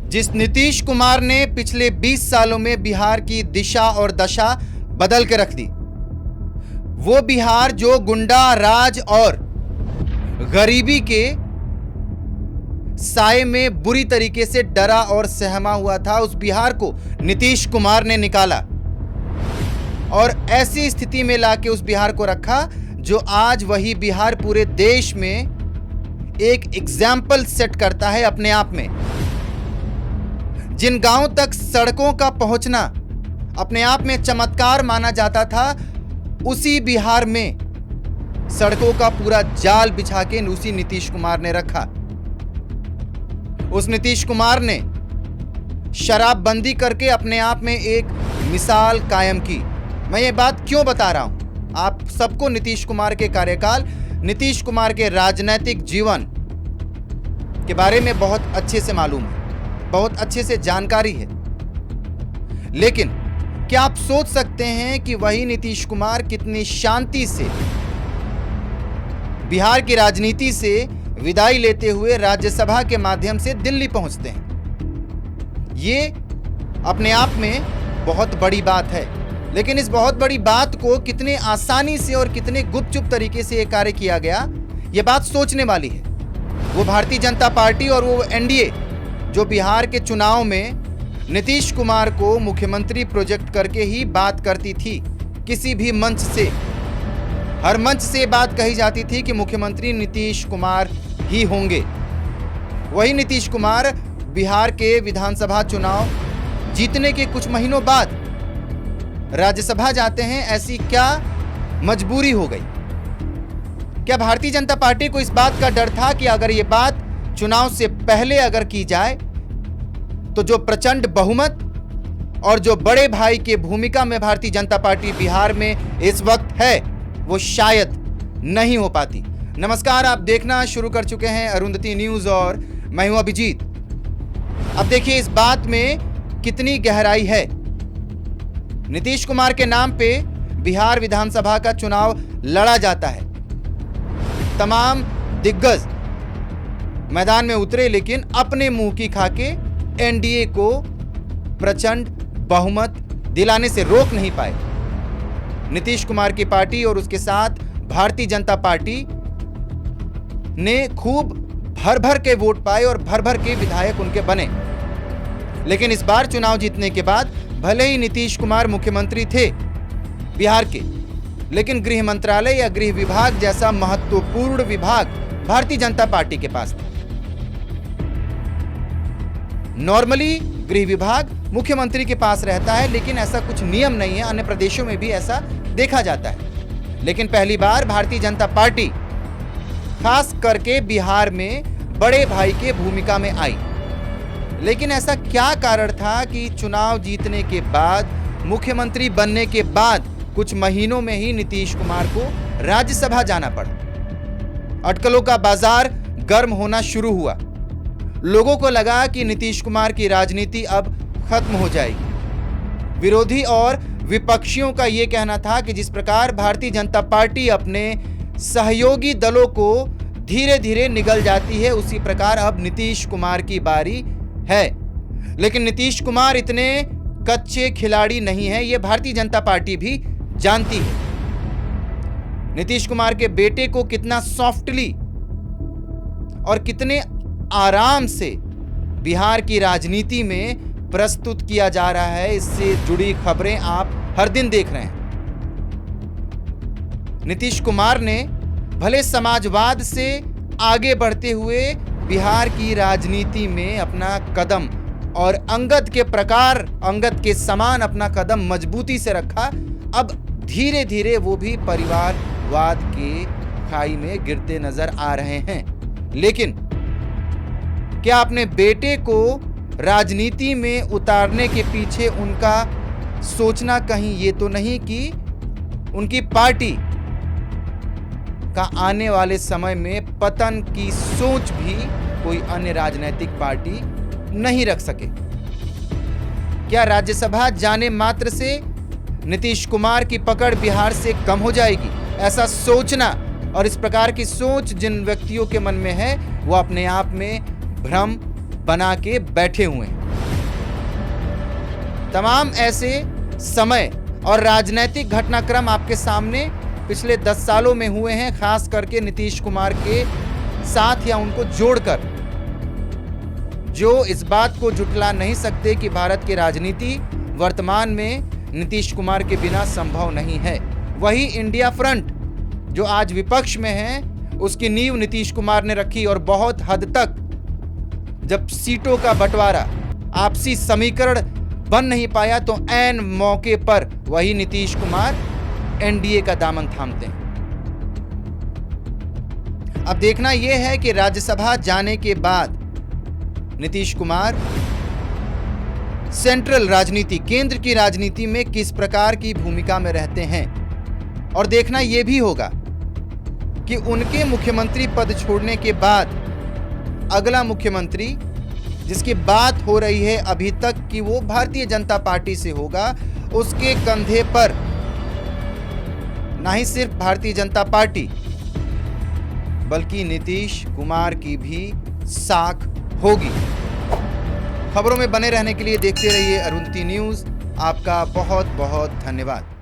जिस नीतीश कुमार ने पिछले 20 सालों में बिहार की दिशा और दशा बदल के रख दी, वो बिहार जो गुंडा राज और गरीबी के साए में बुरी तरीके से डरा और सहमा हुआ था, उस बिहार को नीतीश कुमार ने निकाला और ऐसी स्थिति में लाके उस बिहार को रखा जो आज वही बिहार पूरे देश में एक एग्जाम्पल सेट करता है अपने आप में। जिन गांवों तक सड़कों का पहुंचना अपने आप में चमत्कार माना जाता था, उसी बिहार में सड़कों का पूरा जाल बिछा के उसी नीतीश कुमार ने रखा। उस नीतीश कुमार ने शराबबंदी करके अपने आप में एक मिसाल कायम की। मैं ये बात क्यों बता रहा हूं? आप सबको नीतीश कुमार के कार्यकाल, नीतीश कुमार के राजनीतिक जीवन के बारे में बहुत अच्छे से मालूम है, बहुत अच्छे से जानकारी है। लेकिन क्या आप सोच सकते हैं कि वही नीतीश कुमार कितनी शांति से बिहार की राजनीति से विदाई लेते हुए राज्यसभा के माध्यम से दिल्ली पहुंचते हैं? ये अपने आप में बहुत बड़ी बात है। लेकिन इस बहुत बड़ी बात को कितने आसानी से और कितने गुपचुप तरीके से ये कार्य किया गया, ये बात सोचने वाली है। वो भारतीय जनता पार्टी और वो एनडीए जो बिहार के चुनाव में नीतीश कुमार को मुख्यमंत्री प्रोजेक्ट करके ही बात करती थी। किसी भी मंच से, हर मंच से बात कही जाती थी कि मुख्यमंत्री नीतीश कुमार ही होंगे। वही नीतीश कुमार बिहार के विधानसभा चुनाव जीतने के कुछ महीनों बाद राज्यसभा जाते हैं। ऐसी क्या मजबूरी हो गई? क्या भारतीय जनता पार्टी को इस बात का डर था कि अगर ये बात चुनाव से पहले अगर की जाए तो जो प्रचंड बहुमत और जो बड़े भाई के भूमिका में भारतीय जनता पार्टी बिहार में इस वक्त है, वो शायद नहीं हो पाती। नमस्कार, आप देखना शुरू कर चुके हैं अरुंधति न्यूज और मैं हूं अभिजीत। अब देखिए इस बात में कितनी गहराई है। नीतीश कुमार के नाम पे बिहार विधानसभा का चुनाव लड़ा जाता है। तमाम दिग्गज मैदान में उतरे, लेकिन अपने मुंह की खाके एनडीए को प्रचंड बहुमत दिलाने से रोक नहीं पाए। नीतीश कुमार की पार्टी और उसके साथ भारतीय जनता पार्टी ने खूब भर भर के वोट पाए और भर भर के विधायक उनके बने। लेकिन इस बार चुनाव जीतने के बाद भले ही नीतीश कुमार मुख्यमंत्री थे बिहार के, लेकिन गृह मंत्रालय या गृह विभाग जैसा महत्वपूर्ण विभाग भारतीय जनता पार्टी के पास था। नॉर्मली गृह विभाग मुख्यमंत्री के पास रहता है, लेकिन ऐसा कुछ नियम नहीं है। अन्य प्रदेशों में भी ऐसा देखा जाता है। लेकिन पहली बार भारतीय जनता पार्टी खास करके बिहार में बड़े भाई के भूमिका में आई। लेकिन ऐसा क्या कारण था कि चुनाव जीतने के बाद, मुख्यमंत्री बनने के बाद कुछ महीनों में ही नीतीश कुमार को राज्यसभा जाना पड़ा? अटकलों का बाजार गर्म होना शुरू हुआ। लोगों को लगा कि नीतीश कुमार की राजनीति अब खत्म हो जाएगी। विरोधी और विपक्षियों का यह कहना था कि जिस प्रकार भारतीय जनता पार्टी अपने सहयोगी दलों को धीरे धीरे निगल जाती है, उसी प्रकार अब नीतीश कुमार की बारी है। लेकिन नीतीश कुमार इतने कच्चे खिलाड़ी नहीं है, यह भारतीय जनता पार्टी भी जानती है। नीतीश कुमार के बेटे को कितना सॉफ्टली और कितने आराम से बिहार की राजनीति में प्रस्तुत किया जा रहा है, इससे जुड़ी खबरें आप हर दिन देख रहे हैं। नीतीश कुमार ने भले समाजवाद से आगे बढ़ते हुए बिहार की राजनीति में अपना कदम और अंगद के समान अपना कदम मजबूती से रखा, अब धीरे धीरे वो भी परिवारवाद के खाई में गिरते नजर आ रहे हैं। लेकिन क्या अपने बेटे को राजनीति में उतारने के पीछे उनका सोचना कहीं ये तो नहीं कि उनकी पार्टी का आने वाले समय में पतन की सोच भी कोई अन्य राजनीतिक पार्टी नहीं रख सके? क्या राज्यसभा जाने मात्र से नीतीश कुमार की पकड़ बिहार से कम हो जाएगी? ऐसा सोचना और इस प्रकार की सोच जिन व्यक्तियों के मन में है, वो अपने आप में भ्रम बना के बैठे हुए हैं। तमाम ऐसे समय और राजनीतिक घटनाक्रम आपके सामने पिछले 10 सालों में हुए हैं, खास करके नीतीश कुमार के साथ या उनको जोड़कर, जो इस बात को झुठला नहीं सकते कि भारत की राजनीति वर्तमान में नीतीश कुमार के बिना संभव नहीं है। वही इंडिया फ्रंट जो आज विपक्ष में है, उसकी नींव नीतीश कुमार ने रखी और बहुत हद तक जब सीटों का बंटवारा, आपसी समीकरण बन नहीं पाया तो ऐन मौके पर वही नीतीश कुमार एनडीए का दामन थामते हैं। अब देखना यह है कि राज्यसभा जाने के बाद नीतीश कुमार सेंट्रल राजनीति, केंद्र की राजनीति में किस प्रकार की भूमिका में रहते हैं। और देखना यह भी होगा कि उनके मुख्यमंत्री पद छोड़ने के बाद अगला मुख्यमंत्री जिसकी बात हो रही है अभी तक कि वो भारतीय जनता पार्टी से होगा, उसके कंधे पर ना ही सिर्फ भारतीय जनता पार्टी बल्कि नीतीश कुमार की भी साख होगी। खबरों में बने रहने के लिए देखते रहिए अरुण न्यूज़। आपका बहुत बहुत धन्यवाद।